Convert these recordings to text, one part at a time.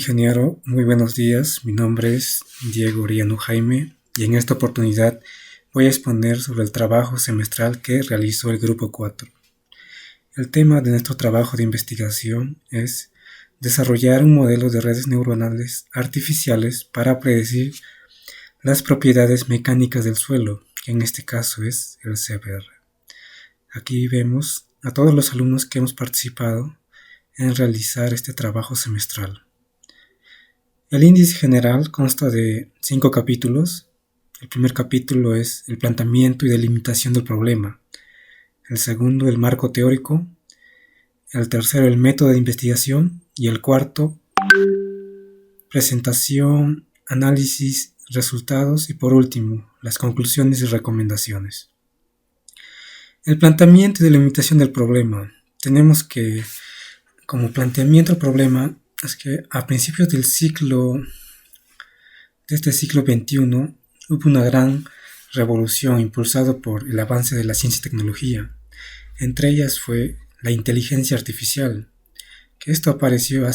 Ingeniero, muy buenos días. Mi nombre es Diego Oriano Jaime y en esta oportunidad voy a exponer sobre el trabajo semestral que realizó el Grupo 4. El tema de nuestro trabajo de investigación es desarrollar un modelo de redes neuronales artificiales para predecir las propiedades mecánicas del suelo, que en este caso es el CBR. Aquí vemos a todos los alumnos que hemos participado en realizar este trabajo semestral. El índice general consta de 5 capítulos. El primer capítulo es el planteamiento y delimitación del problema. El segundo, el marco teórico. El tercero, el método de investigación. Y el cuarto, presentación, análisis, resultados y por último, las conclusiones y recomendaciones. El planteamiento y delimitación del problema. Tenemos que, como planteamiento del problema, es que a principios del siglo, de este siglo XXI, hubo una gran revolución impulsada por el avance de la ciencia y tecnología. Entre ellas fue la inteligencia artificial, que esto apareció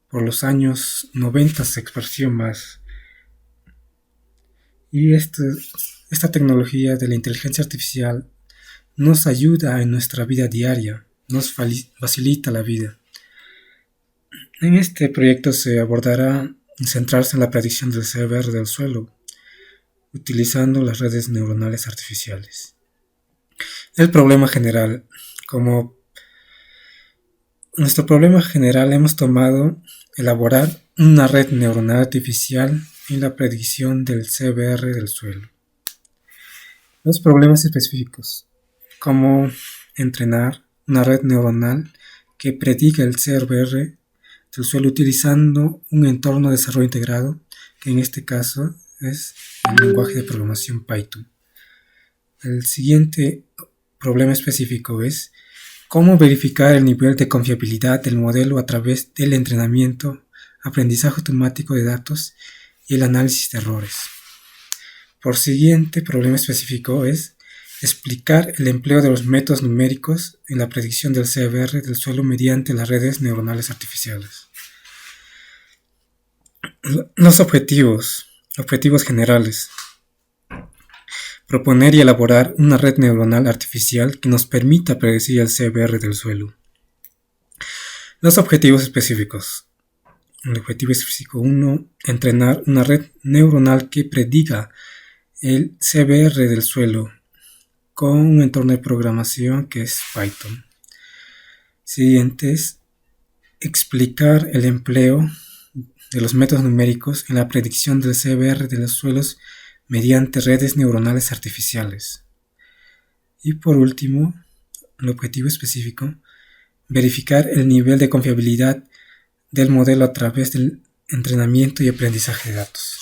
por los años 90 se expandió más. Y esta tecnología de la inteligencia artificial nos ayuda en nuestra vida diaria, nos facilita la vida. En este proyecto se abordará centrarse en la predicción del CBR del suelo, utilizando las redes neuronales artificiales. El problema general. Como nuestro problema general hemos tomado elaborar una red neuronal artificial en la predicción del CBR del suelo. Los problemas específicos. Cómo entrenar una red neuronal que prediga el CBR del suelo utilizando un entorno de desarrollo integrado, que en este caso es el lenguaje de programación Python. El siguiente problema específico es cómo verificar el nivel de confiabilidad del modelo a través del entrenamiento, aprendizaje automático de datos y el análisis de errores. Por siguiente problema específico es explicar el empleo de los métodos numéricos en la predicción del CBR del suelo mediante las redes neuronales artificiales. Los objetivos generales. Proponer y elaborar una red neuronal artificial que nos permita predecir el CBR del suelo. Los objetivos específicos. El objetivo específico 1. Entrenar una red neuronal que prediga el CBR del suelo con un entorno de programación que es Python. Siguiente es explicar el empleo de los métodos numéricos en la predicción del CBR de los suelos mediante redes neuronales artificiales. Y por último, el objetivo específico, verificar el nivel de confiabilidad del modelo a través del entrenamiento y aprendizaje de datos.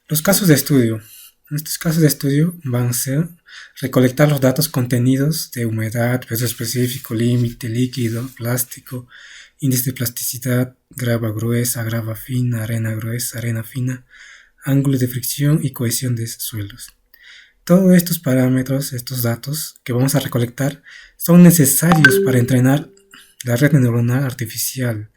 Los casos de estudio. Estos casos de estudio van a ser recolectar los datos contenidos de humedad, peso específico, límite, líquido, plástico, índice de plasticidad, grava gruesa, grava fina, arena gruesa, arena fina, ángulo de fricción y cohesión de suelos. Todos estos parámetros, estos datos que vamos a recolectar, son necesarios para entrenar la red neuronal artificial,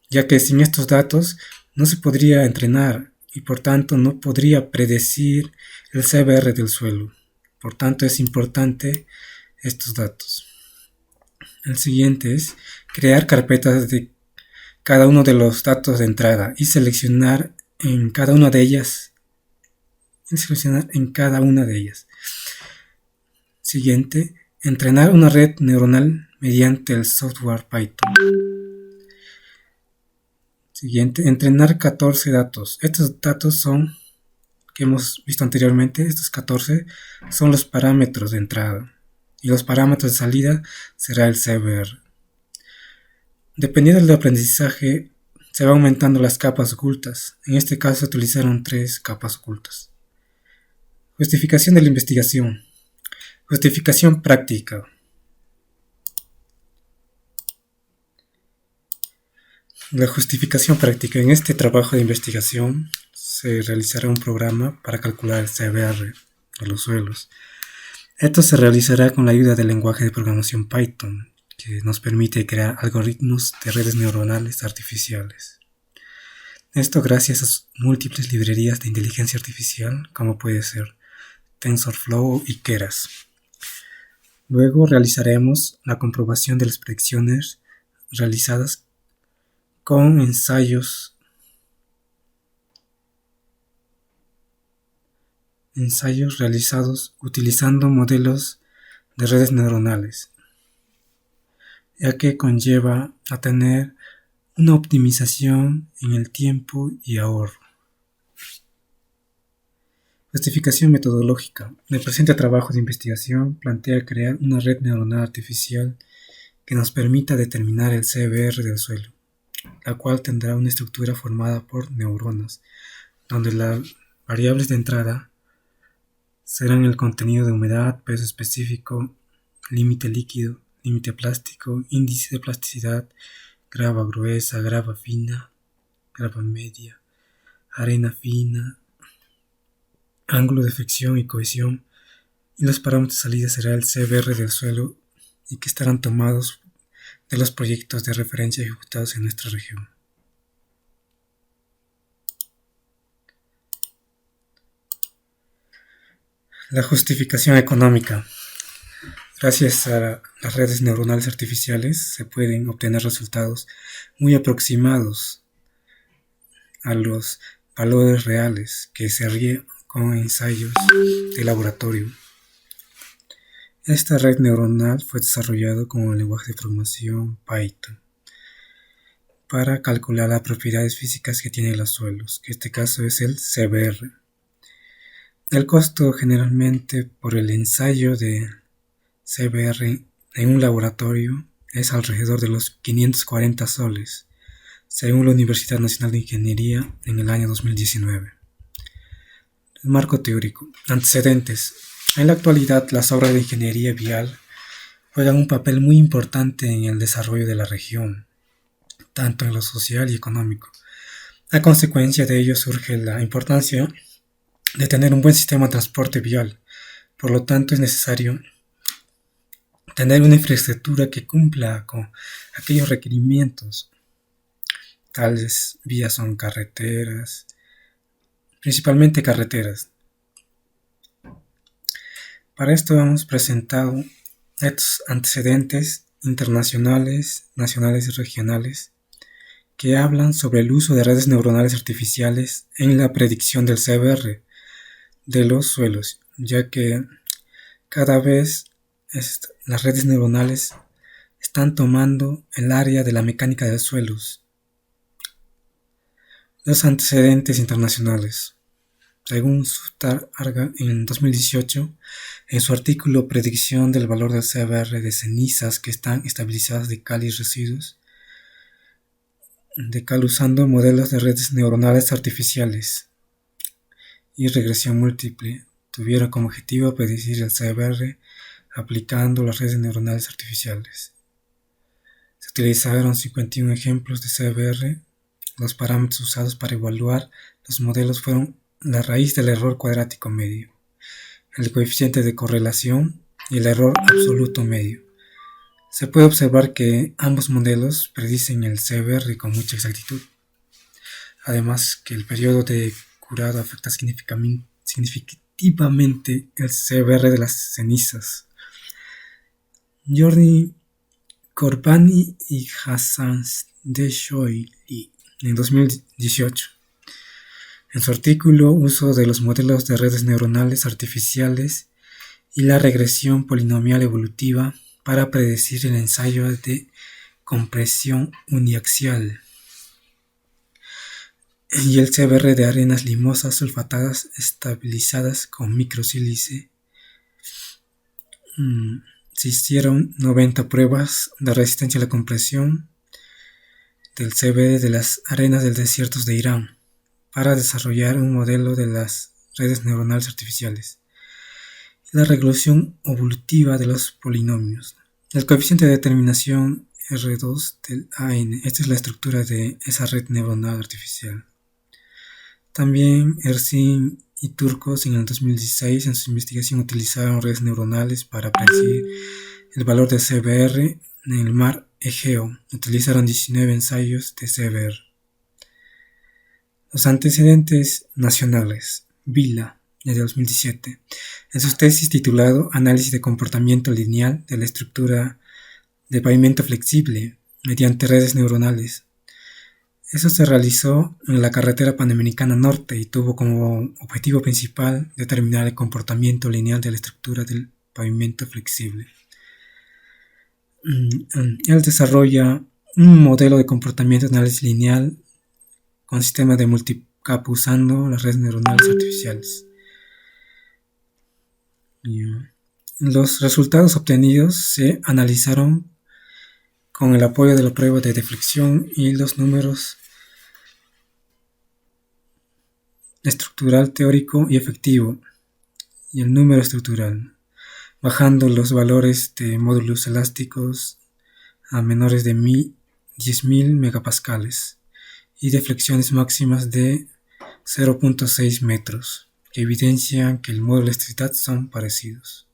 ya que sin estos datos no se podría entrenar y por tanto no podría predecir el CBR del suelo. Por tanto es importante estos datos. El siguiente es crear carpetas de cada uno de los datos de entrada y seleccionar en cada una de ellas. Siguiente, entrenar una red neuronal mediante el software Python. Siguiente, entrenar 14 datos. Estos datos que hemos visto anteriormente, estos 14 son los parámetros de entrada y los parámetros de salida será el CBR. Dependiendo del aprendizaje, se va aumentando las capas ocultas. En este caso se utilizaron 3 capas ocultas. Justificación de la investigación. Justificación práctica. La justificación práctica. En este trabajo de investigación se realizará un programa para calcular el CBR de los suelos. Esto se realizará con la ayuda del lenguaje de programación Python, que nos permite crear algoritmos de redes neuronales artificiales. Esto gracias a múltiples librerías de inteligencia artificial, como puede ser TensorFlow y Keras. Luego realizaremos la comprobación de las predicciones realizadas con ensayos realizados utilizando modelos de redes neuronales, ya que conlleva a tener una optimización en el tiempo y ahorro. Justificación metodológica. El presente trabajo de investigación plantea crear una red neuronal artificial que nos permita determinar el CBR del suelo, la cual tendrá una estructura formada por neuronas, donde las variables de entrada serán el contenido de humedad, peso específico, límite líquido, límite plástico, índice de plasticidad, grava gruesa, grava fina, grava media, arena fina, ángulo de fricción y cohesión, y los parámetros de salida será el CBR del suelo y que estarán tomados de los proyectos de referencia ejecutados en nuestra región. La justificación económica. Gracias a las redes neuronales artificiales se pueden obtener resultados muy aproximados a los valores reales que se ríen con ensayos de laboratorio. Esta red neuronal fue desarrollada con el lenguaje de programación Python para calcular las propiedades físicas que tienen los suelos, que en este caso es el CBR. El costo generalmente por el ensayo de CBR en un laboratorio es alrededor de los 540 soles, según la Universidad Nacional de Ingeniería en el año 2019. El marco teórico. Antecedentes. En la actualidad, las obras de ingeniería vial juegan un papel muy importante en el desarrollo de la región, tanto en lo social y económico. A consecuencia de ello surge la importancia de tener un buen sistema de transporte vial. Por lo tanto, es necesario tener una infraestructura que cumpla con aquellos requerimientos. Tales vías son carreteras, principalmente carreteras. Para esto hemos presentado estos antecedentes internacionales, nacionales y regionales que hablan sobre el uso de redes neuronales artificiales en la predicción del CBR de los suelos, ya que cada vez las redes neuronales están tomando el área de la mecánica de los suelos. Los antecedentes internacionales. Según Sutar-Arga en 2018, en su artículo Predicción del valor del CBR de cenizas que están estabilizadas de cal y residuos de cal usando modelos de redes neuronales artificiales y regresión múltiple, tuvieron como objetivo predecir el CBR aplicando las redes neuronales artificiales. Se utilizaron 51 ejemplos de CBR. Los parámetros usados para evaluar los modelos fueron la raíz del error cuadrático medio, el coeficiente de correlación y el error absoluto medio. Se puede observar que ambos modelos predicen el CBR con mucha exactitud. Además que el periodo de curado afecta significativamente el CBR de las cenizas. Jordi Corbani y Hassan Deshoili en 2018. En su artículo Uso de los modelos de redes neuronales artificiales y la regresión polinomial evolutiva para predecir el ensayo de compresión uniaxial y el CBR de arenas limosas sulfatadas estabilizadas con microsílice. Se hicieron 90 pruebas de resistencia a la compresión del CBR de las arenas del desierto de Irán para desarrollar un modelo de las redes neuronales artificiales. La regresión evolutiva de los polinomios. El coeficiente de determinación R2 del AN. Esta es la estructura de esa red neuronal artificial. También Ersin y Turcos en el 2016 en su investigación utilizaron redes neuronales para predecir el valor del CBR en el mar Egeo utilizaron 19 ensayos de CBR. Los antecedentes nacionales. Vila, de 2017, en su tesis titulado Análisis de comportamiento lineal de la estructura de pavimento flexible mediante redes neuronales. Eso se realizó en la carretera Panamericana Norte y tuvo como objetivo principal determinar el comportamiento lineal de la estructura del pavimento flexible. Él desarrolla un modelo de comportamiento de análisis lineal con sistema de multicapa usando las redes neuronales artificiales. Los resultados obtenidos se analizaron con el apoyo de la prueba de deflexión y los números estructural teórico y efectivo y el número estructural, bajando los valores de módulos elásticos a menores de 10.000 megapascales y deflexiones máximas de 0.6 metros, que evidencian que el módulo de elasticidad son parecidos.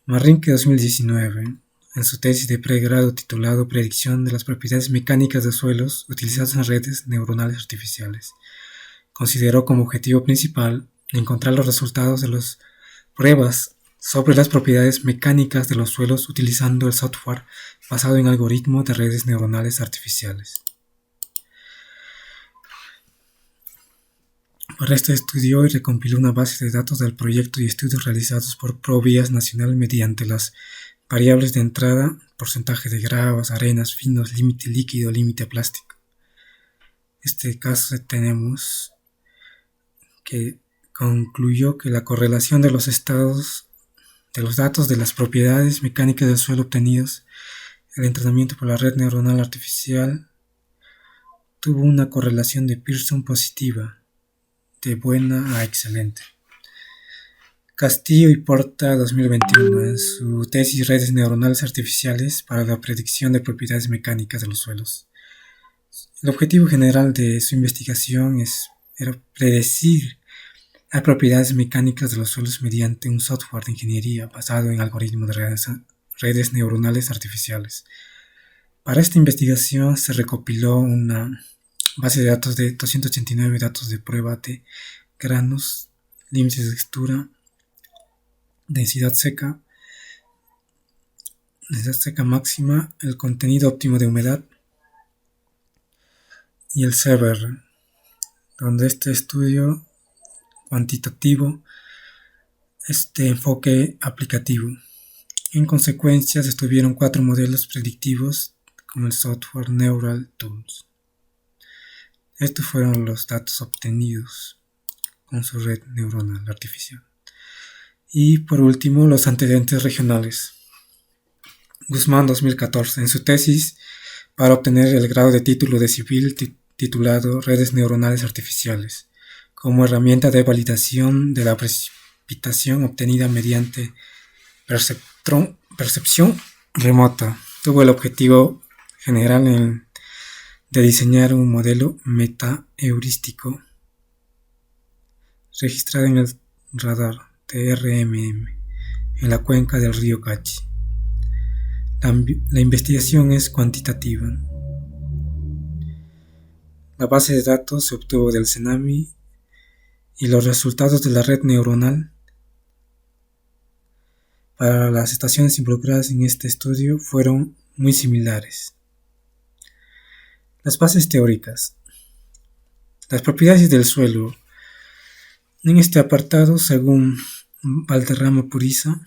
Marrinque 2019, en su tesis de pregrado titulado Predicción de las propiedades mecánicas de suelos utilizadas en redes neuronales artificiales, consideró como objetivo principal encontrar los resultados de las pruebas sobre las propiedades mecánicas de los suelos utilizando el software basado en algoritmos de redes neuronales artificiales. Para esto estudió y recompiló una base de datos del proyecto y estudios realizados por ProVías Nacional mediante las variables de entrada, porcentaje de gravas, arenas, finos, límite líquido, límite plástico. En este caso tenemos que concluyó que la correlación de los estados de los datos de las propiedades mecánicas del suelo obtenidos en el entrenamiento por la red neuronal artificial tuvo una correlación de Pearson positiva, de buena a excelente. Castillo y Porta 2021, en su tesis Redes neuronales artificiales para la predicción de propiedades mecánicas de los suelos. El objetivo general de su investigación era predecir las propiedades mecánicas de los suelos mediante un software de ingeniería basado en algoritmos de redes neuronales artificiales. Para esta investigación se recopiló una base de datos de 289 datos de prueba de granos, límites de textura, densidad seca máxima, el contenido óptimo de humedad y el CBR, donde este estudio cuantitativo este enfoque aplicativo. En consecuencia, se estuvieron 4 modelos predictivos con el software Neural Tools. Estos fueron los datos obtenidos con su red neuronal artificial. Y por último, los antecedentes regionales. Guzmán 2014, en su tesis para obtener el grado de título de civil titulado Redes neuronales artificiales, como herramienta de validación de la precipitación obtenida mediante percepción remota, tuvo el objetivo general de diseñar un modelo meta-heurístico registrado en el radar de RMM en la cuenca del río Cachi. La investigación es cuantitativa. La base de datos se obtuvo del CENAMI y los resultados de la red neuronal para las estaciones involucradas en este estudio fueron muy similares. Las bases teóricas. Las propiedades del suelo. En este apartado, según Valderrama Puriza,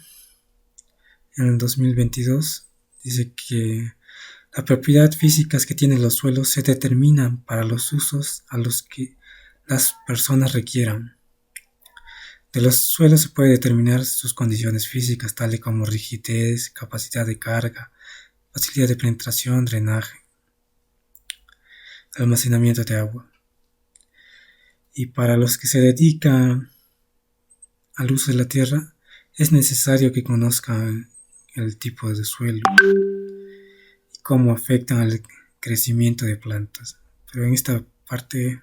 en el 2022, dice que las propiedades físicas que tienen los suelos se determinan para los usos a los que las personas requieran. De los suelos se puede determinar sus condiciones físicas, tales como rigidez, capacidad de carga, facilidad de penetración, drenaje, almacenamiento de agua. Y para los que se dedican al uso de la tierra, es necesario que conozcan el tipo de suelo y cómo afectan al crecimiento de plantas. Pero en esta parte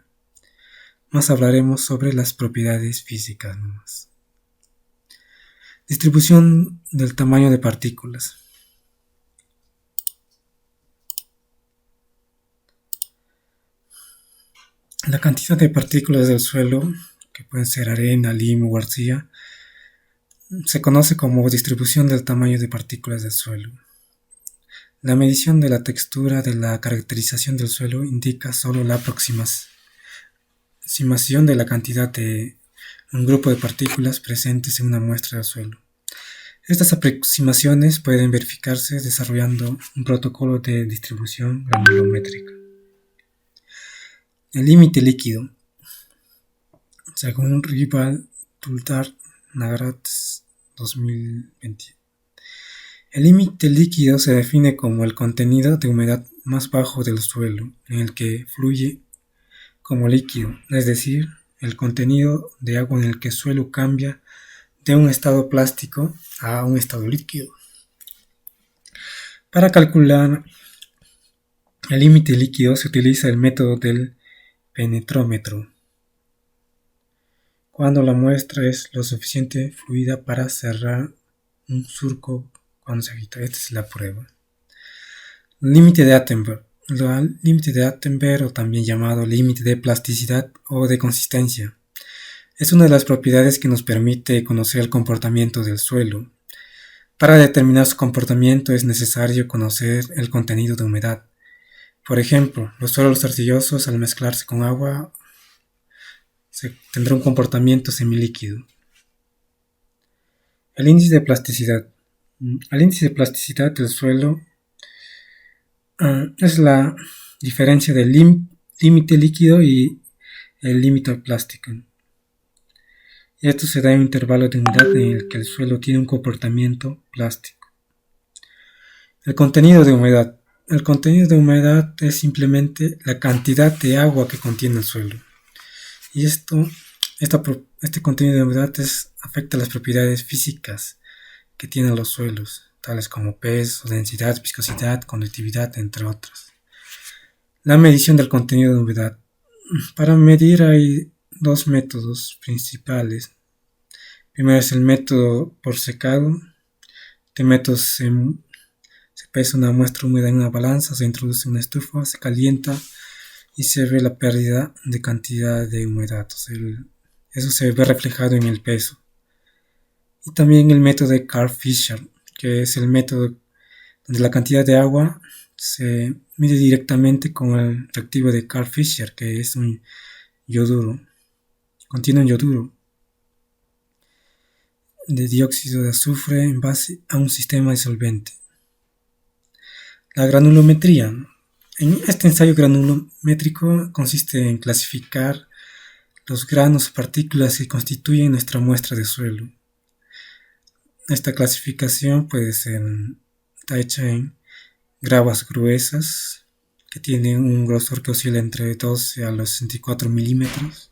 más hablaremos sobre las propiedades físicas nomás. Distribución del tamaño de partículas. La cantidad de partículas del suelo, que pueden ser arena, limo o arcilla, se conoce como distribución del tamaño de partículas del suelo. La medición de la textura de la caracterización del suelo indica solo la aproximación de la cantidad de un grupo de partículas presentes en una muestra del suelo. Estas aproximaciones pueden verificarse desarrollando un protocolo de distribución granulométrica. El límite líquido. Según Rival, Tuldar, Nagratz, 2020. El límite líquido se define como el contenido de humedad más bajo del suelo, en el que fluye como líquido, es decir, el contenido de agua en el que el suelo cambia de un estado plástico a un estado líquido. Para calcular el límite líquido se utiliza el método del penetrómetro, cuando la muestra es lo suficiente fluida para cerrar un surco cuando se agita. Esta es la prueba. Límite de Attenberg. El límite de Attenberg, o también llamado límite de plasticidad o de consistencia, es una de las propiedades que nos permite conocer el comportamiento del suelo. Para determinar su comportamiento es necesario conocer el contenido de humedad. Por ejemplo, los suelos arcillosos al mezclarse con agua tendrá un comportamiento semilíquido. El índice de plasticidad. El índice de plasticidad del suelo es la diferencia del límite líquido y el límite plástico. Y esto se da en un intervalo de humedad en el que el suelo tiene un comportamiento plástico. El contenido de humedad. El contenido de humedad es simplemente la cantidad de agua que contiene el suelo. Y este contenido de humedad afecta las propiedades físicas que tienen los suelos, tales como peso, densidad, viscosidad, conductividad, entre otros. La medición del contenido de humedad. Para medir hay dos métodos principales. Primero es el método por secado. Este método se pesa una muestra húmeda en una balanza, se introduce una estufa, se calienta y se ve la pérdida de cantidad de humedad. Eso se ve reflejado en el peso. Y también el método de Carl-Fisher, que es el método donde la cantidad de agua se mide directamente con el reactivo de Carl-Fisher, que es un yoduro. Contiene un yoduro de dióxido de azufre en base a un sistema disolvente. La granulometría. En este ensayo granulométrico consiste en clasificar los granos o partículas que constituyen nuestra muestra de suelo. Esta clasificación está hecha en gravas gruesas que tienen un grosor que oscila entre 12 a los 64 milímetros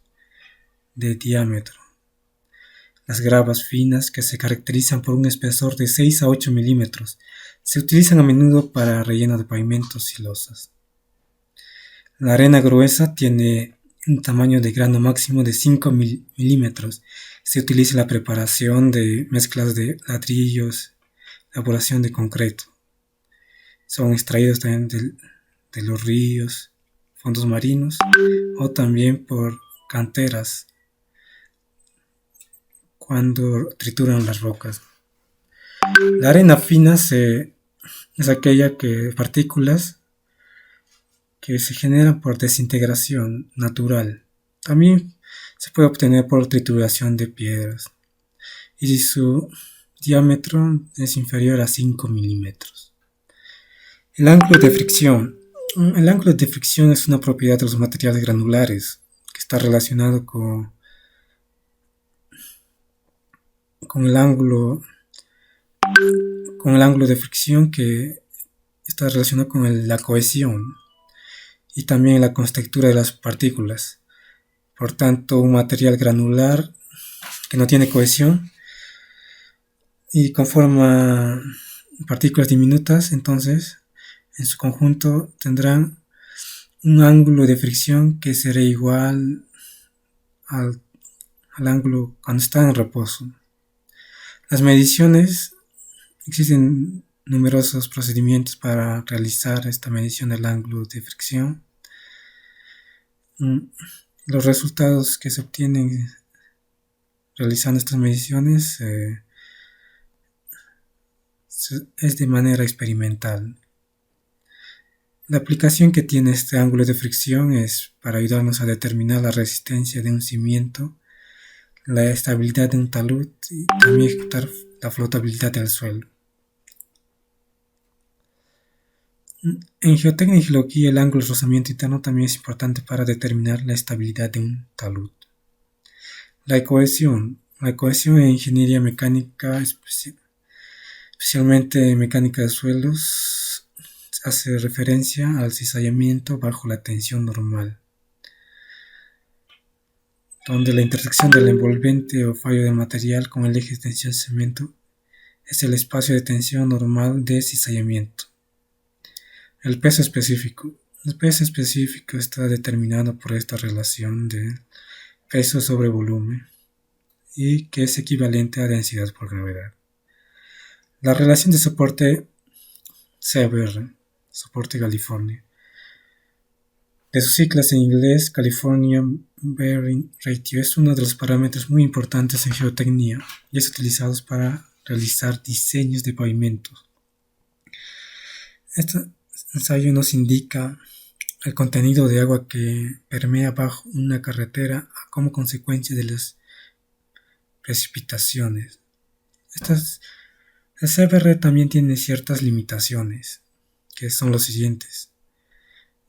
de diámetro. Las gravas finas, que se caracterizan por un espesor de 6 a 8 milímetros, se utilizan a menudo para relleno de pavimentos y losas. La arena gruesa tiene un tamaño de grano máximo de 5 milímetros. Se utiliza en la preparación de mezclas de ladrillos, elaboración de concreto. Son extraídos también de los ríos, fondos marinos o también por canteras cuando trituran las rocas. La arena fina es aquella partículas que se generan por desintegración natural. También se puede obtener por trituración de piedras. Y si su diámetro es inferior a 5 milímetros. El ángulo de fricción. El ángulo de fricción es una propiedad de los materiales granulares que está relacionado con el ángulo de fricción, que está relacionado con la cohesión y también la contextura de las partículas. Por tanto, un material granular que no tiene cohesión y conforma partículas diminutas, entonces en su conjunto tendrán un ángulo de fricción que será igual al ángulo cuando está en reposo. Las mediciones, existen numerosos procedimientos para realizar esta medición del ángulo de fricción. Mm, Los resultados que se obtienen realizando estas mediciones es de manera experimental. La aplicación que tiene este ángulo de fricción es para ayudarnos a determinar la resistencia de un cimiento, la estabilidad de un talud y también ejecutar la flotabilidad del suelo. En geotecnia y geología, el ángulo de rozamiento interno también es importante para determinar la estabilidad de un talud. La cohesión en ingeniería mecánica, especialmente mecánica de suelos, hace referencia al cizallamiento bajo la tensión normal, donde la intersección del envolvente o fallo del material con el eje de tensión cemento es el espacio de tensión normal de cizallamiento. El peso específico. El peso específico está determinado por esta relación de peso sobre volumen y que es equivalente a densidad por gravedad. La relación de soporte CBR, soporte California. De sus siglas en inglés, California Bearing Ratio, es uno de los parámetros muy importantes en geotecnia y es utilizado para realizar diseños de pavimentos. Este ensayo nos indica el contenido de agua que permea bajo una carretera como consecuencia de las precipitaciones. El CBR también tiene ciertas limitaciones, que son los siguientes.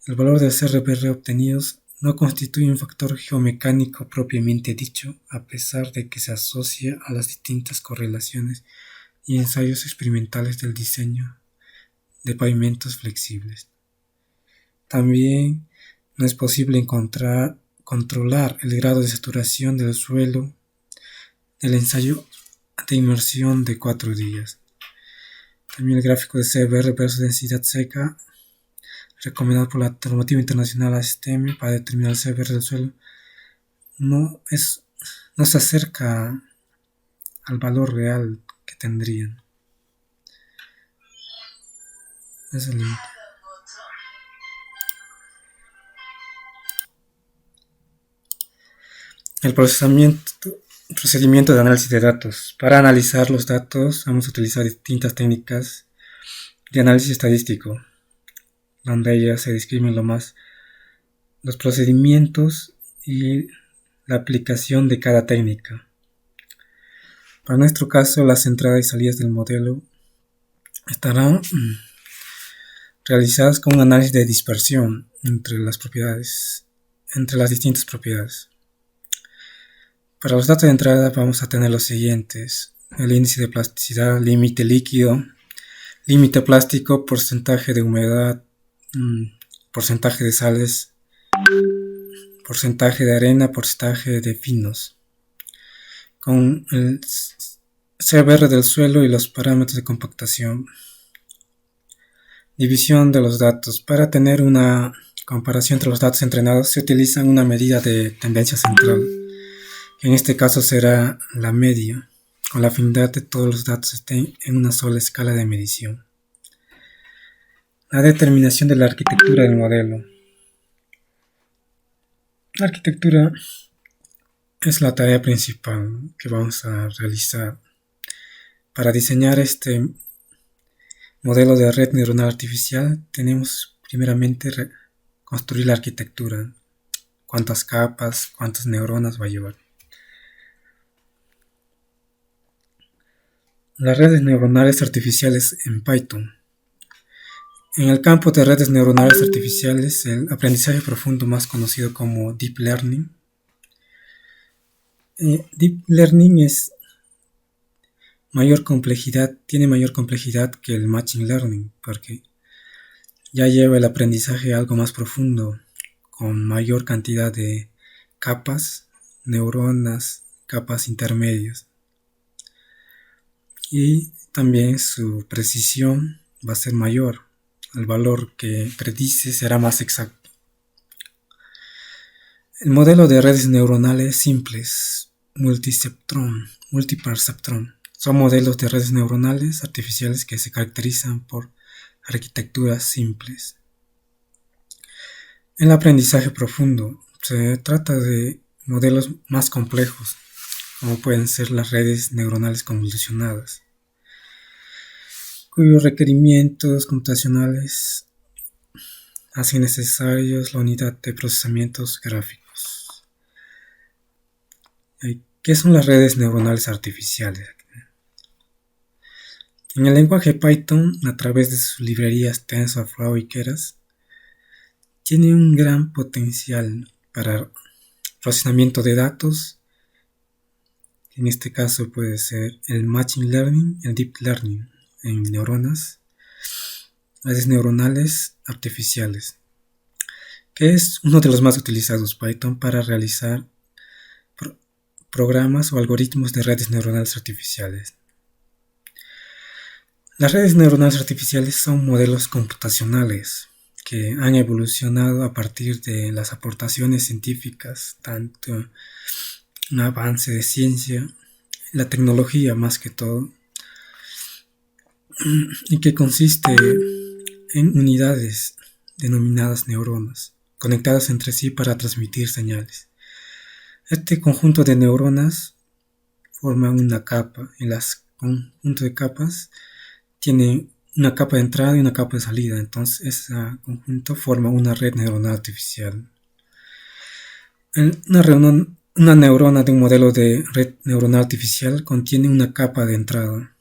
El valor del CBR obtenidos no constituye un factor geomecánico propiamente dicho, a pesar de que se asocia a las distintas correlaciones y ensayos experimentales del diseño de pavimentos flexibles. También no es posible controlar el grado de saturación del suelo del ensayo de inmersión de 4 días. También el gráfico de CBR versus densidad seca, recomendado por la normativa internacional ASTM para determinar el CBR del suelo, no se acerca al valor real que tendrían. Es el límite. El procedimiento de análisis de datos. Para analizar los datos vamos a utilizar distintas técnicas de análisis estadístico, donde ellas se describen los procedimientos y la aplicación de cada técnica. Para nuestro caso, las entradas y salidas del modelo estarán realizadas con un análisis de dispersión entre las distintas propiedades. Para los datos de entrada vamos a tener los siguientes: el índice de plasticidad, límite líquido, límite plástico, porcentaje de humedad, porcentaje de sales, porcentaje de arena, porcentaje de finos, con el CBR del suelo y los parámetros de compactación. División de los datos. Para tener una comparación entre los datos entrenados se utiliza una medida de tendencia central. En este caso será la media, con la finalidad de que todos los datos estén en una sola escala de medición. La determinación de la arquitectura del modelo. La arquitectura es la tarea principal que vamos a realizar. Para diseñar este modelo de red neuronal artificial tenemos primeramente construir la arquitectura. Cuántas capas, cuántas neuronas va a llevar. Las redes neuronales artificiales en Python. En el campo de redes neuronales artificiales, el aprendizaje profundo más conocido como Deep Learning. Deep Learning tiene mayor complejidad que el Machine Learning, porque ya lleva el aprendizaje algo más profundo, con mayor cantidad de capas, neuronas, capas intermedias. Y también su precisión va a ser mayor, el valor que predice será más exacto. El modelo de redes neuronales simples, multiperceptron, son modelos de redes neuronales artificiales que se caracterizan por arquitecturas simples. El aprendizaje profundo Se trata de modelos más complejos, como pueden ser las redes neuronales convolucionadas, cuyos requerimientos computacionales hacen necesarios la unidad de procesamientos gráficos. ¿Qué son las redes neuronales artificiales? En el lenguaje Python, a través de sus librerías TensorFlow y Keras, tiene un gran potencial para procesamiento de datos. En este caso puede ser el Machine Learning, el Deep Learning en neuronas, redes neuronales artificiales, que es uno de los más utilizados Python para realizar programas o algoritmos de redes neuronales artificiales. Las redes neuronales artificiales son modelos computacionales que han evolucionado a partir de las aportaciones científicas, tanto un avance de ciencia, la tecnología más que todo, y que consiste en unidades denominadas neuronas, conectadas entre sí para transmitir señales. Este conjunto de neuronas forma una capa, y las conjunto de capas tiene una capa de entrada y una capa de salida, entonces ese conjunto forma una red neuronal artificial. Una neurona de un modelo de red neuronal artificial contiene una capa de entrada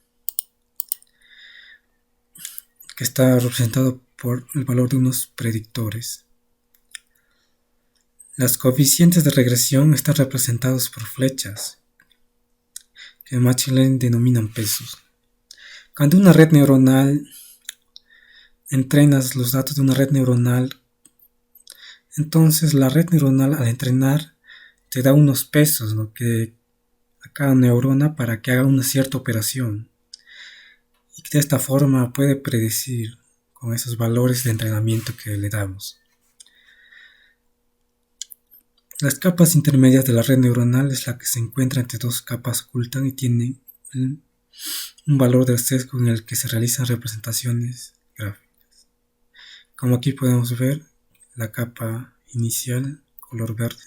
que está representado por el valor de unos predictores. Los coeficientes de regresión están representados por flechas que en Machine Learning denominan pesos. Cuando una red neuronal entrenas los datos de una red neuronal, entonces la red neuronal al entrenar te da unos pesos, ¿no?, que a cada neurona para que haga una cierta operación, y de esta forma puede predecir con esos valores de entrenamiento que le damos. Las capas intermedias de la red neuronal es la que se encuentra entre dos capas ocultas y tiene un valor del sesgo en el que se realizan representaciones gráficas. Como aquí podemos ver, la capa inicial color verde,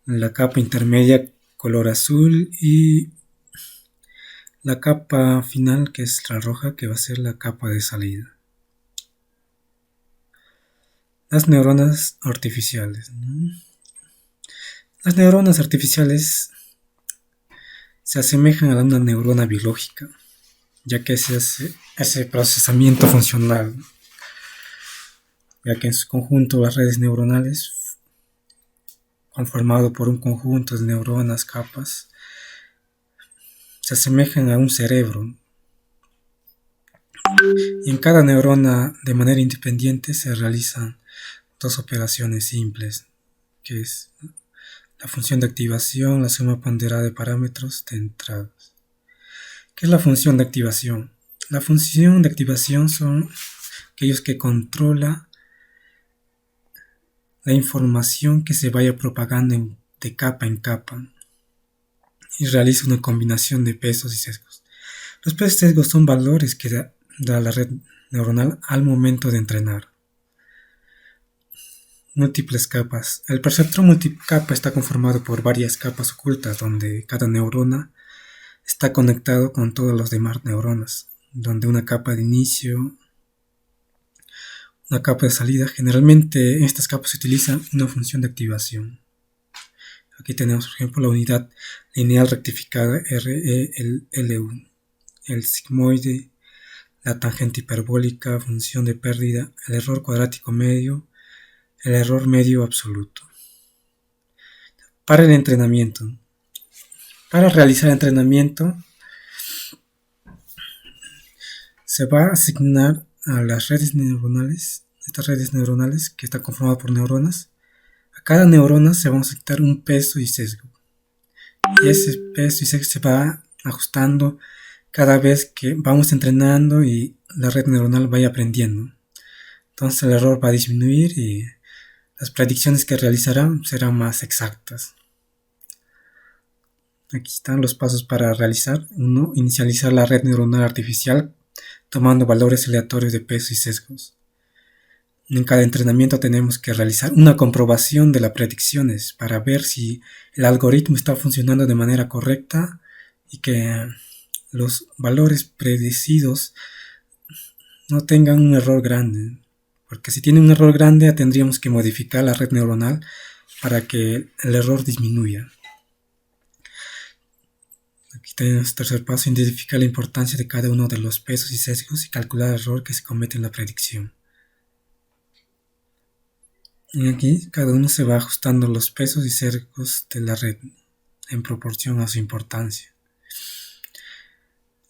la capa intermedia color azul y la capa final, que es la roja, que va a ser la capa de salida. Las neuronas artificiales, ¿no? Las neuronas artificiales se asemejan a una neurona biológica, ya que se hace ese procesamiento funcional, ya que en su conjunto las redes neuronales, conformado por un conjunto de neuronas capas, se asemejan a un cerebro. Y en cada neurona, de manera independiente, se realizan dos operaciones simples, que es la función de activación, la suma ponderada de parámetros de entradas. ¿Qué es la función de activación? La función de activación son aquellos que controla la información que se vaya propagando de capa en capa y realiza una combinación de pesos y sesgos. Los pesos y sesgos son valores que da la red neuronal al momento de entrenar. Múltiples capas. El perceptrón multicapa está conformado por varias capas ocultas, donde cada neurona está conectado con todas las demás neuronas, donde una capa de inicio, una capa de salida. Generalmente en estas capas se utiliza una función de activación. Aquí tenemos, por ejemplo, la unidad lineal rectificada ReLU, el sigmoide, la tangente hiperbólica, función de pérdida, el error cuadrático medio, el error medio absoluto. Para el entrenamiento. Para realizar entrenamiento, se va a asignar a las redes neuronales, estas redes neuronales que están conformadas por neuronas. A cada neurona se va a asignar un peso y sesgo. Y ese peso y sesgo se va ajustando cada vez que vamos entrenando y la red neuronal vaya aprendiendo. Entonces el error va a disminuir y las predicciones que realizarán serán más exactas. Aquí están los pasos para realizar. 1. Inicializar la red neuronal artificial tomando valores aleatorios de peso y sesgos. En cada entrenamiento tenemos que realizar una comprobación de las predicciones para ver si el algoritmo está funcionando de manera correcta y que los valores predecidos no tengan un error grande. Porque si tiene un error grande, tendríamos que modificar la red neuronal para que el error disminuya. Aquí tenemos el tercer paso: identificar la importancia de cada uno de los pesos y sesgos y calcular el error que se comete en la predicción. Y aquí cada uno se va ajustando los pesos y sesgos de la red en proporción a su importancia.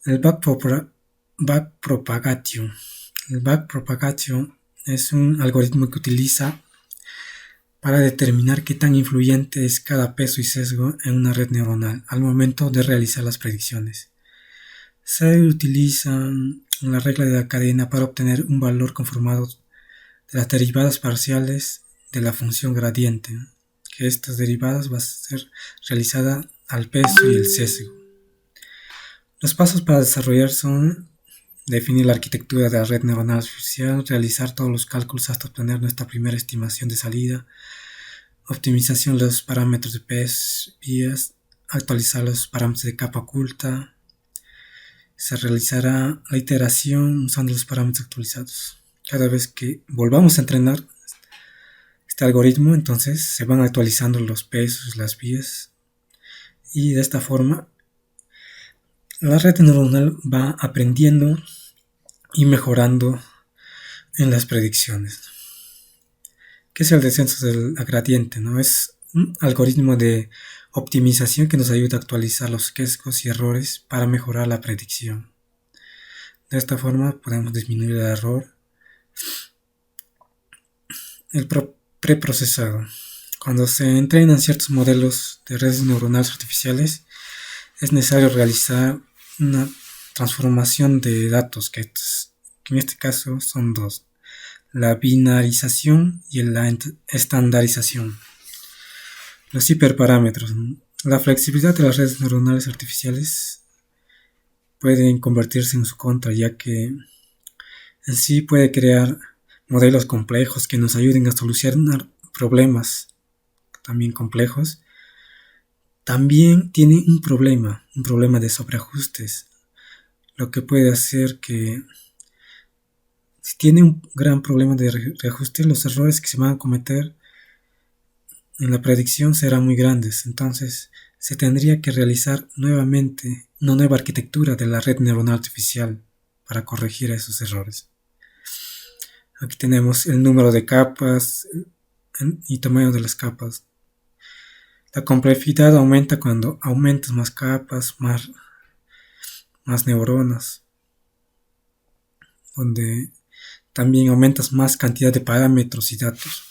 El backpropagation. El backpropagation es un algoritmo que utiliza para determinar qué tan influyente es cada peso y sesgo en una red neuronal al momento de realizar las predicciones. Se utiliza la regla de la cadena para obtener un valor conformado de las derivadas parciales de la función gradiente, que estas derivadas van a ser realizadas al peso y el sesgo. Los pasos para desarrollar son definir la arquitectura de la red neuronal artificial, realizar todos los cálculos hasta obtener nuestra primera estimación de salida, optimización de los parámetros de peso, vías, actualizar los parámetros de capa oculta. Se realizará la iteración usando los parámetros actualizados. Cada vez que volvamos a entrenar este algoritmo, entonces se van actualizando los pesos, las vías, y de esta forma la red neuronal va aprendiendo y mejorando en las predicciones. ¿Qué es el descenso del gradiente? ¿No? Es un algoritmo de optimización que nos ayuda a actualizar los sesgos y errores para mejorar la predicción. De esta forma podemos disminuir el error. El preprocesado. Cuando se entrenan ciertos modelos de redes neuronales artificiales, es necesario realizar una transformación de datos, que en este caso son dos: la binarización y la estandarización. Los hiperparámetros. La flexibilidad de las redes neuronales artificiales pueden convertirse en su contra, ya que en sí puede crear modelos complejos que nos ayuden a solucionar problemas también complejos. También tiene un problema de sobreajustes, lo que puede hacer que, si tiene un gran problema de reajuste, los errores que se van a cometer en la predicción serán muy grandes. Entonces se tendría que realizar nuevamente una nueva arquitectura de la red neuronal artificial para corregir esos errores. Aquí tenemos el número de capas y tamaño de las capas. La complejidad aumenta cuando aumentas más capas, más neuronas, donde también aumentas más cantidad de parámetros y datos.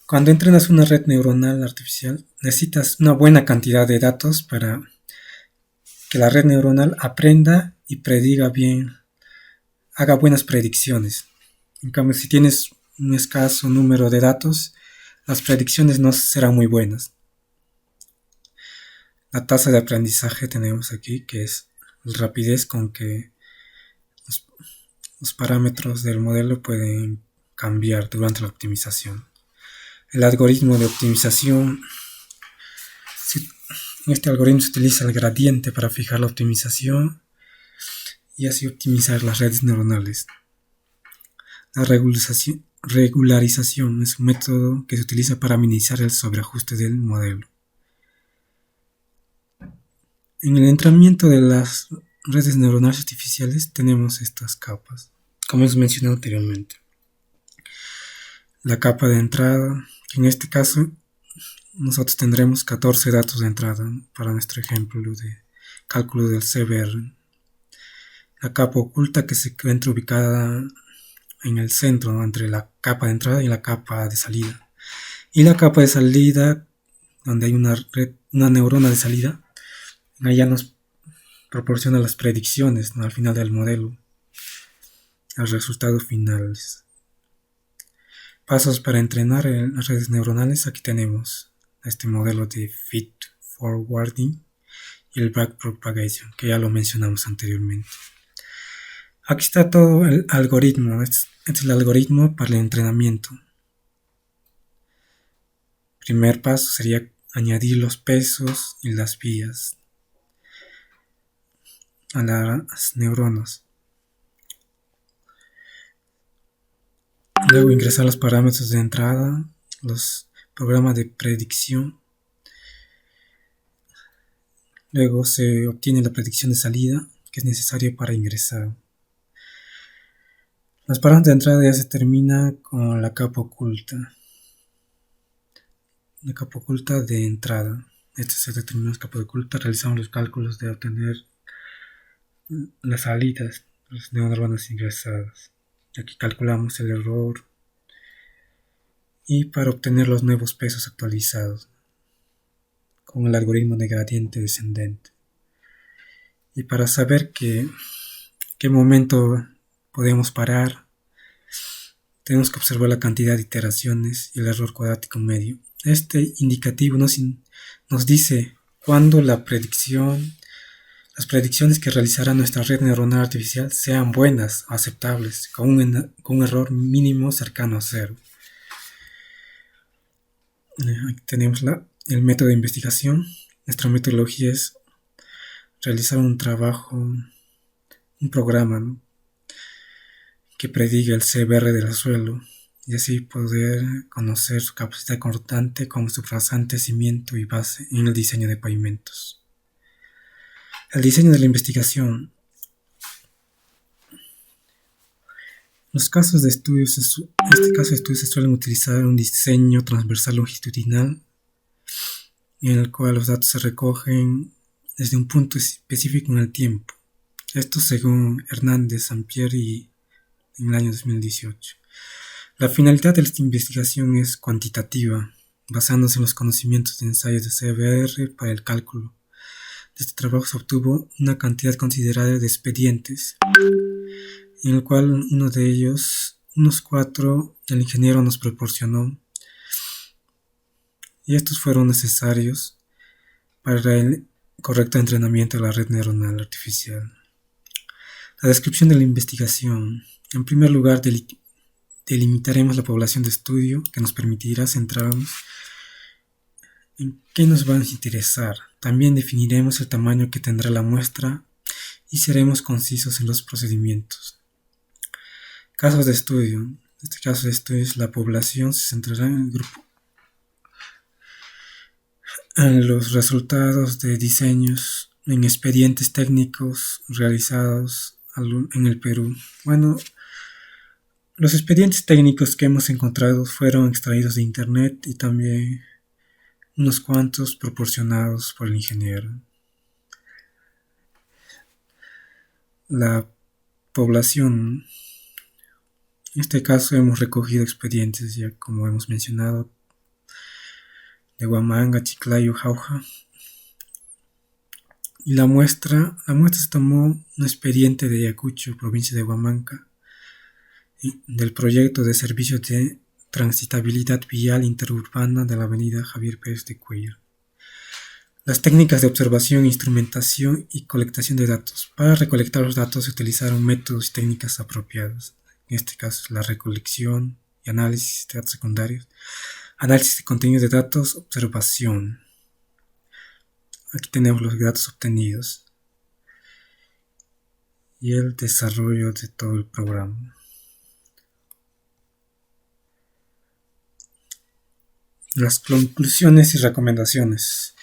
Cuando entrenas una red neuronal artificial, necesitas una buena cantidad de datos para que la red neuronal aprenda y prediga bien, haga buenas predicciones. En cambio, si tienes un escaso número de datos, las predicciones no serán muy buenas. La tasa de aprendizaje tenemos aquí, que es la rapidez con que los parámetros del modelo pueden cambiar durante la optimización. El algoritmo de optimización. En este algoritmo se utiliza el gradiente para fijar la optimización y así optimizar las redes neuronales. La regularización es un método que se utiliza para minimizar el sobreajuste del modelo. En el entrenamiento de las redes neuronales artificiales tenemos estas capas, como hemos mencionado anteriormente. La capa de entrada, que en este caso nosotros tendremos 14 datos de entrada para nuestro ejemplo de cálculo del CBR. La capa oculta, que se encuentra ubicada en el centro, ¿no?, entre la capa de entrada y la capa de salida. Y la capa de salida, donde hay una neurona de salida, allá nos proporciona las predicciones, ¿no?, al final del modelo, los resultados finales. Pasos para entrenar en las redes neuronales. Aquí tenemos este modelo de feed forwarding y el backpropagation, que ya lo mencionamos anteriormente. Aquí está todo el algoritmo. Este es el algoritmo para el entrenamiento. Primer paso sería añadir los pesos y las vías a las neuronas. Luego ingresar los parámetros de entrada, los programas de predicción. Luego se obtiene la predicción de salida que es necesaria para ingresar. Los parámetros de entrada ya se termina con la capa oculta. La capa oculta de entrada. Esta se determina la capa oculta. Realizamos los cálculos de obtener las salidas, las neuronas ingresadas. Aquí calculamos el error y para obtener los nuevos pesos actualizados con el algoritmo de gradiente descendente. Y para saber qué momento podemos parar, tenemos que observar la cantidad de iteraciones y el error cuadrático medio. Este indicativo nos dice cuándo las predicciones que realizará nuestra red neuronal artificial sean buenas o aceptables, con un error mínimo cercano a cero. Aquí tenemos el método de investigación. Nuestra metodología es realizar un trabajo, un programa, ¿no?, que prediga el CBR del suelo y así poder conocer su capacidad cortante como su rasante, cimiento y base en el diseño de pavimentos. El diseño de la investigación. En este caso de estudio se suelen utilizar un diseño transversal longitudinal en el cual los datos se recogen desde un punto específico en el tiempo. Esto según Hernández, Sampier y en el año 2018. La finalidad de esta investigación es cuantitativa, basándose en los conocimientos de ensayos de CBR para el cálculo. De este trabajo se obtuvo una cantidad considerable de expedientes, en el cual uno de ellos, unos 4, el ingeniero nos proporcionó, y estos fueron necesarios para el correcto entrenamiento de la red neuronal artificial. La descripción de la investigación. En primer lugar, delimitaremos la población de estudio que nos permitirá centrarnos en qué nos va a interesar. También definiremos el tamaño que tendrá la muestra y seremos concisos en los procedimientos. Casos de estudio. En este caso de estudio, la población se centrará en el grupo, en los resultados de diseños, en expedientes técnicos realizados en el Perú. Bueno, los expedientes técnicos que hemos encontrado fueron extraídos de internet y también unos cuantos proporcionados por el ingeniero. La población. En este caso hemos recogido expedientes, ya como hemos mencionado, de Huamanga, Chiclayo, Jauja. Y la muestra se tomó un expediente de Ayacucho, provincia de Huamanga, del proyecto de servicios de transitabilidad vial interurbana de la avenida Javier Pérez de Cuellar. Las técnicas de observación, instrumentación y colectación de datos. Para recolectar los datos se utilizaron métodos y técnicas apropiados. En este caso, la recolección y análisis de datos secundarios, análisis de contenido de datos, observación. Aquí tenemos los datos obtenidos y el desarrollo de todo el programa. Las conclusiones y recomendaciones.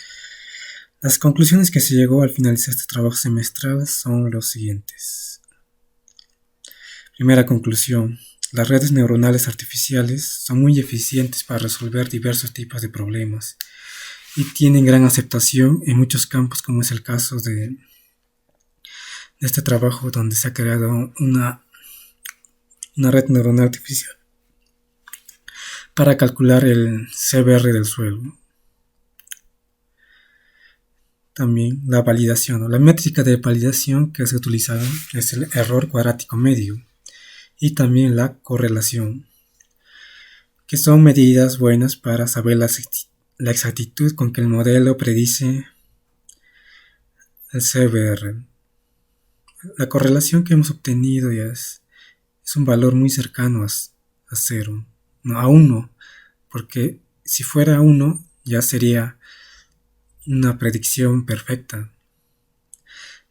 Las conclusiones que se llegó al finalizar este trabajo semestral son los siguientes. Primera conclusión. Las redes neuronales artificiales son muy eficientes para resolver diversos tipos de problemas y tienen gran aceptación en muchos campos, como es el caso de este trabajo donde se ha creado una red neuronal artificial para calcular el CBR del suelo. También la validación. La métrica de validación que se ha utilizado es el error cuadrático medio y también la correlación, que son medidas buenas para saber la exactitud con que el modelo predice el CBR. La correlación que hemos obtenido ya es un valor muy cercano a cero, no, a uno, porque si fuera uno ya sería una predicción perfecta.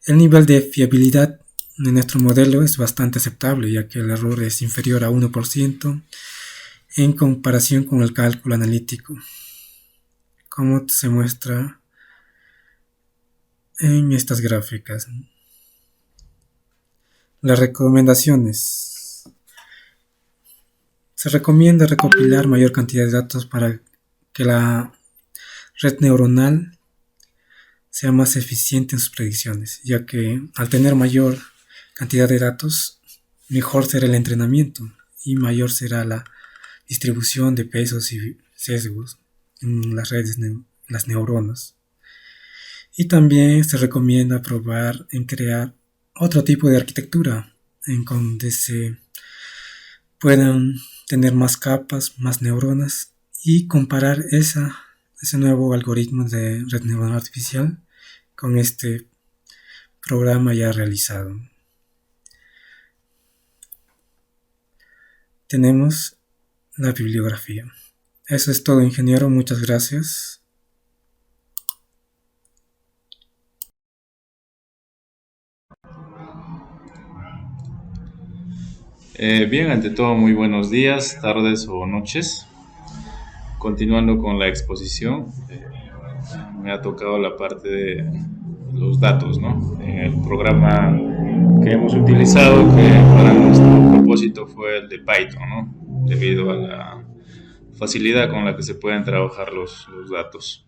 El nivel de fiabilidad de nuestro modelo es bastante aceptable, ya que el error es inferior a 1% en comparación con el cálculo analítico, como se muestra en estas gráficas. Las recomendaciones. Se recomienda recopilar mayor cantidad de datos para que la red neuronal sea más eficiente en sus predicciones, ya que al tener mayor cantidad de datos, mejor será el entrenamiento y mayor será la distribución de pesos y sesgos en las redes, las neuronas. Y también se recomienda probar en crear otro tipo de arquitectura en donde se puedan tener más capas, más neuronas y comparar ese nuevo algoritmo de red neuronal artificial con este programa ya realizado. Tenemos la bibliografía. Eso es todo, ingeniero. Muchas gracias. Bien, ante todo, muy buenos días, tardes o noches. Continuando con la exposición, me ha tocado la parte de los datos, ¿no? En el programa que hemos utilizado, que para nuestro propósito fue el de Python, ¿no? Debido a la facilidad con la que se pueden trabajar los datos.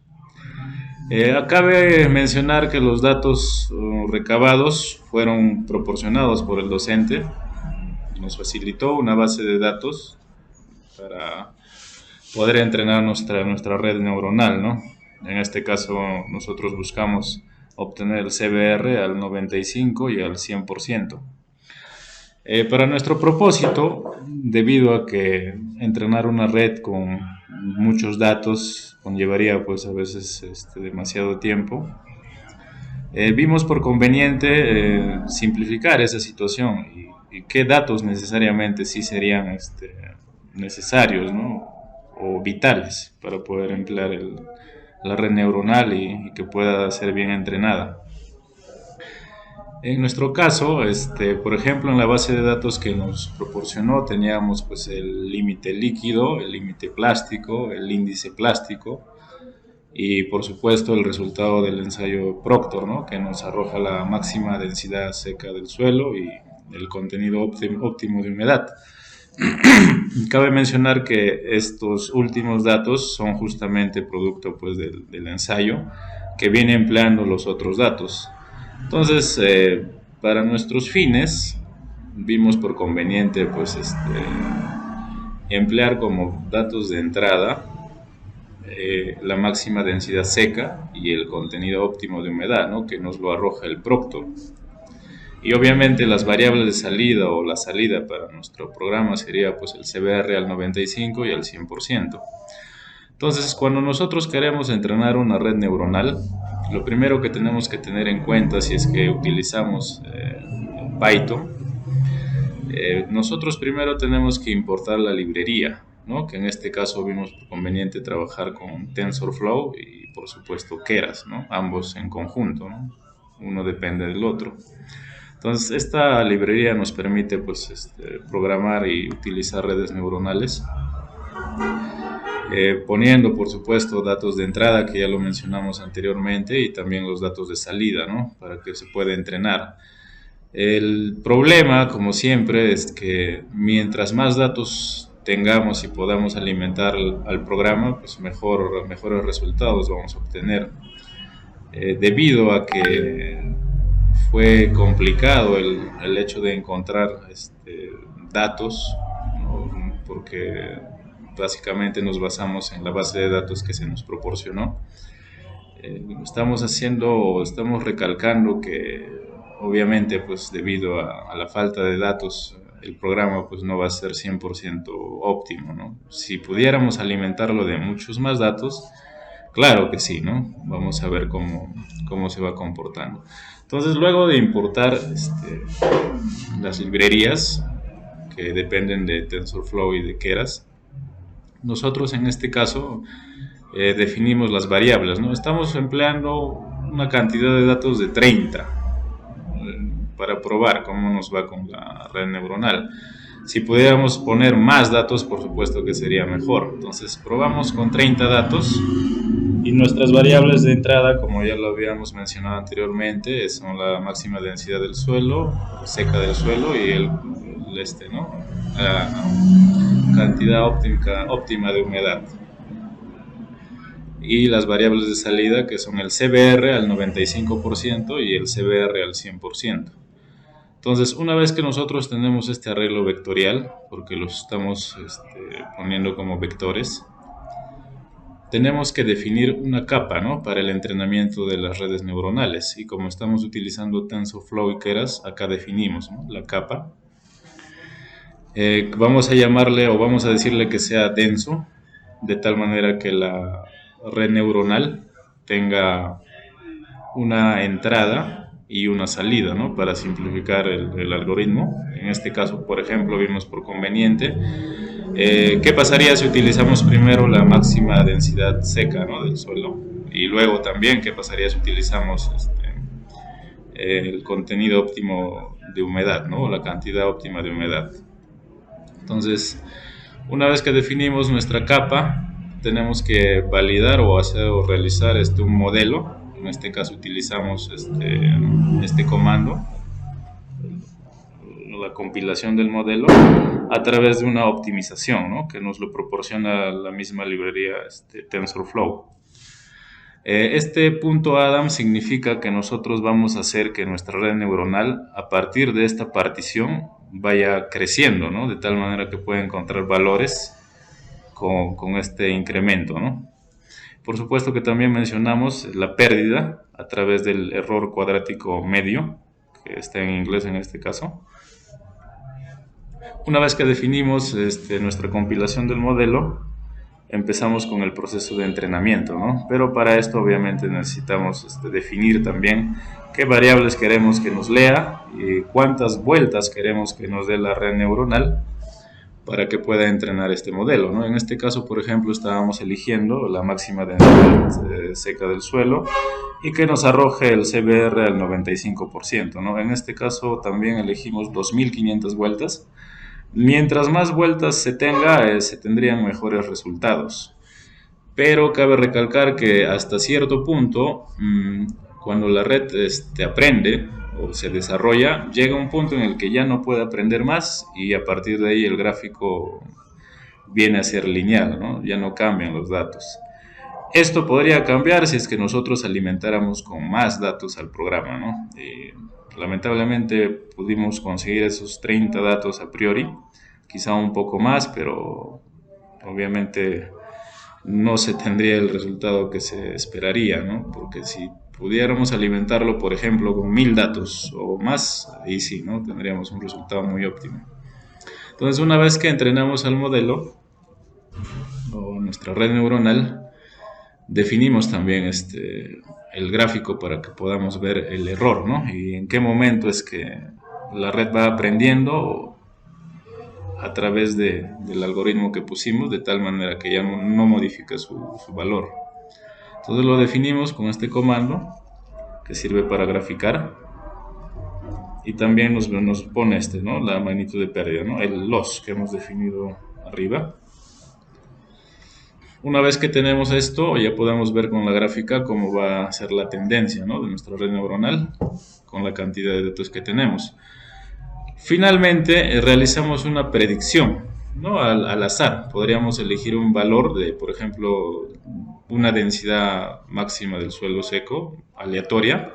Cabe mencionar que los datos recabados fueron proporcionados por el docente. Nos facilitó una base de datos para poder entrenar nuestra red neuronal, ¿no? En este caso nosotros buscamos obtener el CBR al 95 y al 100%. Para nuestro propósito, debido a que entrenar una red con muchos datos conllevaría pues a veces demasiado tiempo, vimos por conveniente simplificar esa situación y qué datos necesariamente sí serían necesarios, ¿no? O vitales para poder emplear la red neuronal y que pueda ser bien entrenada. En nuestro caso, por ejemplo, en la base de datos que nos proporcionó teníamos pues el límite líquido, el límite plástico, el índice plástico y por supuesto el resultado del ensayo Proctor, ¿no? Que nos arroja la máxima densidad seca del suelo y el contenido óptimo de humedad. Cabe mencionar que estos últimos datos son justamente producto pues, del ensayo que viene empleando los otros datos. Entonces, para nuestros fines, vimos por conveniente pues, emplear como datos de entrada la máxima densidad seca y el contenido óptimo de humedad, ¿no? Que nos lo arroja el Proctor. Y obviamente las variables de salida o la salida para nuestro programa sería pues el CBR al 95 y al 100%. Entonces, cuando nosotros queremos entrenar una red neuronal, lo primero que tenemos que tener en cuenta si es que utilizamos Python, nosotros primero tenemos que importar la librería, ¿no? Que en este caso vimos conveniente trabajar con TensorFlow y por supuesto Keras, ¿no? Ambos en conjunto, ¿no? Uno depende del otro. Entonces, esta librería nos permite pues, programar y utilizar redes neuronales, poniendo, por supuesto, datos de entrada, que ya lo mencionamos anteriormente, y también los datos de salida, ¿no? Para que se pueda entrenar. El problema, como siempre, es que mientras más datos tengamos y podamos alimentar al programa, pues mejores resultados vamos a obtener. Debido a que fue complicado el hecho de encontrar datos, ¿no? Porque básicamente nos basamos en la base de datos que se nos proporcionó. Estamos recalcando que obviamente pues debido a la falta de datos el programa pues no va a ser 100% óptimo, ¿no? Si pudiéramos alimentarlo de muchos más datos, Claro que sí, ¿no? Vamos a ver cómo se va comportando. Entonces, luego de importar las librerías que dependen de TensorFlow y de Keras, nosotros en este caso definimos las variables, ¿no? Estamos empleando una cantidad de datos de 30 para probar cómo nos va con la red neuronal. Si pudiéramos poner más datos, por supuesto que sería mejor. Entonces probamos con 30 datos y nuestras variables de entrada, como ya lo habíamos mencionado anteriormente, son la máxima densidad del suelo, seca del suelo y ¿no? La cantidad óptima de humedad. Y las variables de salida, que son el CBR al 95% y el CBR al 100%. Entonces, una vez que nosotros tenemos este arreglo vectorial, porque los estamos poniendo como vectores, tenemos que definir una capa, ¿no?, para el entrenamiento de las redes neuronales. Y como estamos utilizando TensorFlow y Keras, acá definimos, ¿no?, la capa. Vamos a llamarle o vamos a decirle que sea denso, de tal manera que la red neuronal tenga una entrada y una salida, ¿no?, para simplificar el algoritmo. En este caso, por ejemplo, vimos por conveniente. ¿Qué pasaría si utilizamos primero la máxima densidad seca, ¿no?, del suelo? Y luego también, ¿qué pasaría si utilizamos el contenido óptimo de humedad, ¿no?, o la cantidad óptima de humedad? Entonces, una vez que definimos nuestra capa, tenemos que validar o realizar un modelo. En este caso utilizamos este comando, la compilación del modelo, a través de una optimización, ¿no?, que nos lo proporciona la misma librería TensorFlow. Este punto Adam significa que nosotros vamos a hacer que nuestra red neuronal, a partir de esta partición, vaya creciendo, ¿no?, de tal manera que pueda encontrar valores con este incremento, ¿no? Por supuesto que también mencionamos la pérdida a través del error cuadrático medio, que está en inglés en este caso. Una vez que definimos nuestra compilación del modelo, empezamos con el proceso de entrenamiento, ¿no? Pero para esto obviamente necesitamos definir también qué variables queremos que nos lea y cuántas vueltas queremos que nos dé la red neuronal para que pueda entrenar este modelo, ¿no? En este caso, por ejemplo, estábamos eligiendo la máxima densidad seca del suelo y que nos arroje el CBR al 95%, ¿no? En este caso también elegimos 2500 vueltas. Mientras más vueltas se tenga, se tendrían mejores resultados. Pero cabe recalcar que hasta cierto punto, cuando la red aprende o se desarrolla, llega un punto en el que ya no puede aprender más y a partir de ahí el gráfico viene a ser lineal, ¿no? Ya no cambian los datos. Esto podría cambiar si es que nosotros alimentáramos con más datos al programa, ¿no? Lamentablemente pudimos conseguir esos 30 datos a priori, quizá un poco más, pero obviamente no se tendría el resultado que se esperaría, ¿no? Porque si pudiéramos alimentarlo, por ejemplo, con 1000 datos o más, ahí sí, ¿no?, tendríamos un resultado muy óptimo. Entonces, una vez que entrenamos al modelo o nuestra red neuronal, definimos también el gráfico para que podamos ver el error, ¿no?, y en qué momento es que la red va aprendiendo a través del algoritmo que pusimos, de tal manera que ya no modifica su valor. Entonces lo definimos con este comando que sirve para graficar y también nos pone ¿no?, la magnitud de pérdida, ¿no?, el loss que hemos definido arriba. Una vez que tenemos esto, ya podemos ver con la gráfica cómo va a ser la tendencia, ¿no?, de nuestra red neuronal con la cantidad de datos que tenemos. Finalmente, realizamos una predicción, ¿no?, al azar. Podríamos elegir un valor de, por ejemplo, una densidad máxima del suelo seco, aleatoria,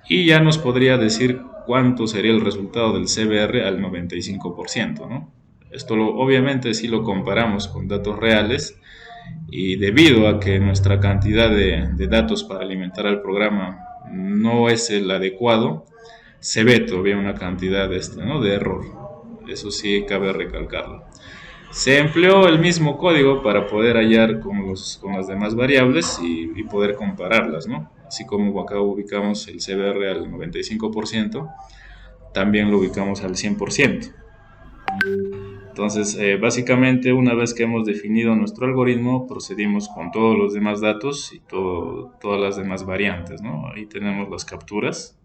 y ya nos podría decir cuánto sería el resultado del CBR al 95%, ¿no? Esto obviamente si lo comparamos con datos reales, y debido a que nuestra cantidad de datos para alimentar al programa no es el adecuado, se ve todavía una cantidad ¿no?, de error. Eso sí cabe recalcarlo. Se empleó el mismo código para poder hallar con las demás variables y poder compararlas, ¿no? Así como acá ubicamos el CBR al 95%, también lo ubicamos al 100%. Entonces, básicamente, una vez que hemos definido nuestro algoritmo, procedimos con todos los demás datos y todas las demás variantes, ¿no? Ahí tenemos las capturas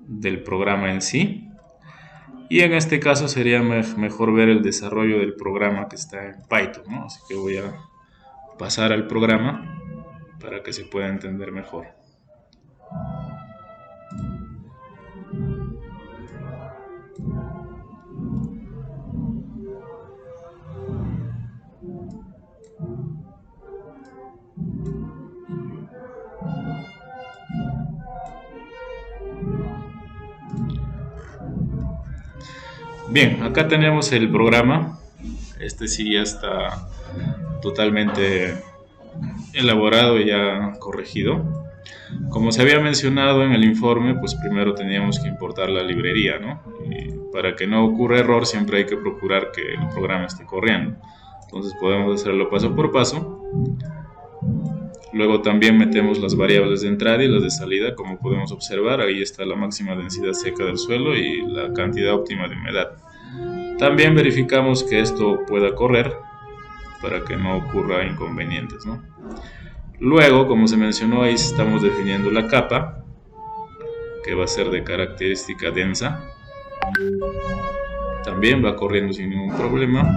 del programa en sí. Y en este caso sería mejor ver el desarrollo del programa que está en Python, ¿no? Así que voy a pasar al programa para que se pueda entender mejor. Bien, acá tenemos el programa. Este sí ya está totalmente elaborado y ya corregido. Como se había mencionado en el informe, pues primero teníamos que importar la librería, ¿no? Y para que no ocurra error, siempre hay que procurar que el programa esté corriendo. Entonces podemos hacerlo paso por paso. Luego también metemos las variables de entrada y las de salida, como podemos observar. Ahí está la máxima densidad seca del suelo y la cantidad óptima de humedad. También verificamos que esto pueda correr para que no ocurra inconvenientes, ¿no? Luego, como se mencionó, ahí estamos definiendo la capa, que va a ser de característica densa. También va corriendo sin ningún problema.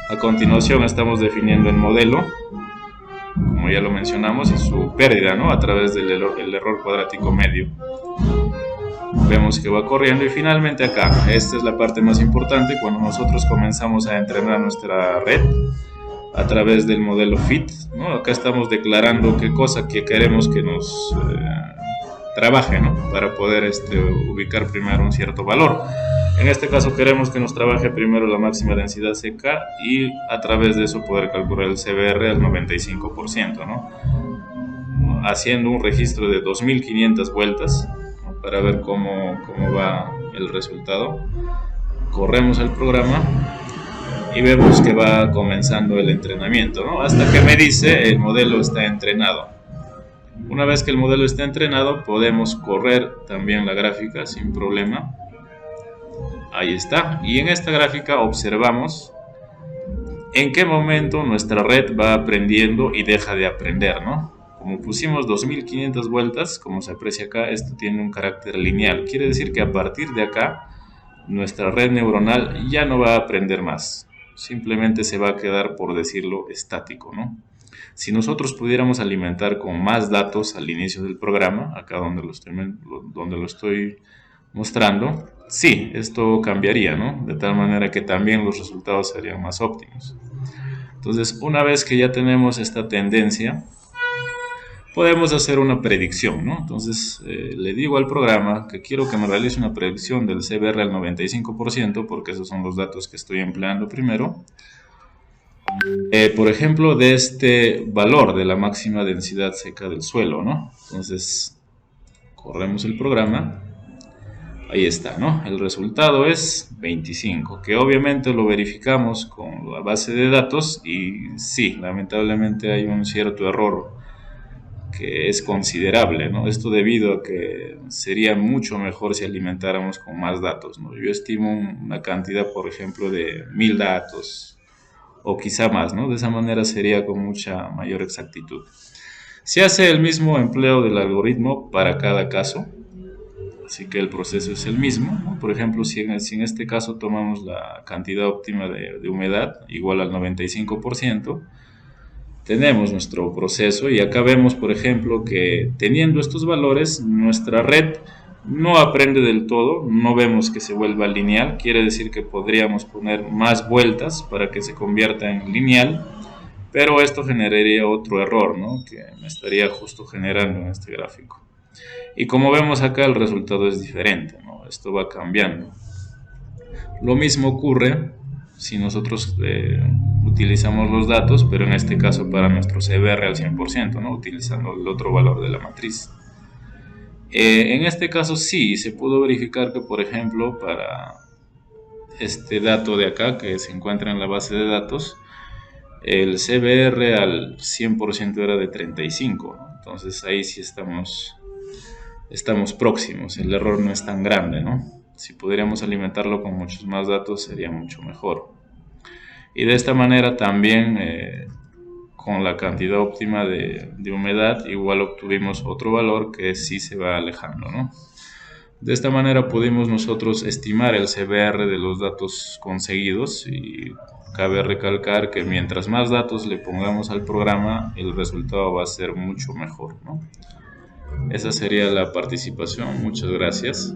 A continuación estamos definiendo el modelo, como ya lo mencionamos, y su pérdida, ¿no? A través del error cuadrático medio. Vemos que va corriendo y finalmente acá, esta es la parte más importante, cuando nosotros comenzamos a entrenar nuestra red a través del modelo FIT, ¿no? Acá estamos declarando qué cosa que queremos que nos trabaje, ¿no? Para poder ubicar primero un cierto valor. En este caso queremos que nos trabaje primero la máxima densidad seca y a través de eso poder calcular el CBR al 95%, ¿no? Haciendo un registro de 2500 vueltas, ¿no? Para ver cómo va el resultado. Corremos el programa y vemos que va comenzando el entrenamiento, ¿no? Hasta que me dice el modelo está entrenado. Una vez que el modelo está entrenado, podemos correr también la gráfica sin problema. Ahí está. Y en esta gráfica observamos en qué momento nuestra red va aprendiendo y deja de aprender, ¿no? Como pusimos 2500 vueltas, como se aprecia acá, esto tiene un carácter lineal. Quiere decir que a partir de acá, nuestra red neuronal ya no va a aprender más. Simplemente se va a quedar, por decirlo, estático, ¿no? Si nosotros pudiéramos alimentar con más datos al inicio del programa, acá donde lo estoy mostrando, sí, esto cambiaría, ¿no? De tal manera que también los resultados serían más óptimos. Entonces, una vez que ya tenemos esta tendencia, podemos hacer una predicción, ¿no? Entonces, le digo al programa que quiero que me realice una predicción del CBR al 95%, porque esos son los datos que estoy empleando primero. Por ejemplo, de este valor de la máxima densidad seca del suelo, ¿no? Entonces, corremos el programa. Ahí está, ¿no? El resultado es 25, que obviamente lo verificamos con la base de datos y sí, lamentablemente hay un cierto error que es considerable, ¿no? Esto debido a que sería mucho mejor si alimentáramos con más datos, ¿no? Yo estimo una cantidad, por ejemplo, de 1000 datos o quizá más, ¿no? De esa manera sería con mucha mayor exactitud. Se hace el mismo empleo del algoritmo para cada caso, así que el proceso es el mismo, ¿no? Por ejemplo, si en este caso tomamos la cantidad óptima de humedad igual al 95%, tenemos nuestro proceso y acá vemos, por ejemplo, que teniendo estos valores, nuestra red no aprende del todo, no vemos que se vuelva lineal, quiere decir que podríamos poner más vueltas para que se convierta en lineal, pero esto generaría otro error, ¿no? Que me estaría justo generando en este gráfico. Y como vemos acá, el resultado es diferente, ¿no? Esto va cambiando. Lo mismo ocurre si nosotros utilizamos los datos, pero en este caso para nuestro CBR al 100%, ¿no? Utilizando el otro valor de la matriz. En este caso sí, se pudo verificar que, por ejemplo, para este dato de acá que se encuentra en la base de datos, el CBR al 100% era de 35, ¿no? Entonces ahí sí estamos próximos, el error no es tan grande, ¿no? Si pudiéramos alimentarlo con muchos más datos sería mucho mejor. Y de esta manera también con la cantidad óptima de humedad igual obtuvimos otro valor que sí se va alejando, ¿no? De esta manera pudimos nosotros estimar el CBR de los datos conseguidos y cabe recalcar que mientras más datos le pongamos al programa, el resultado va a ser mucho mejor, ¿no? Esa sería la participación. Muchas gracias.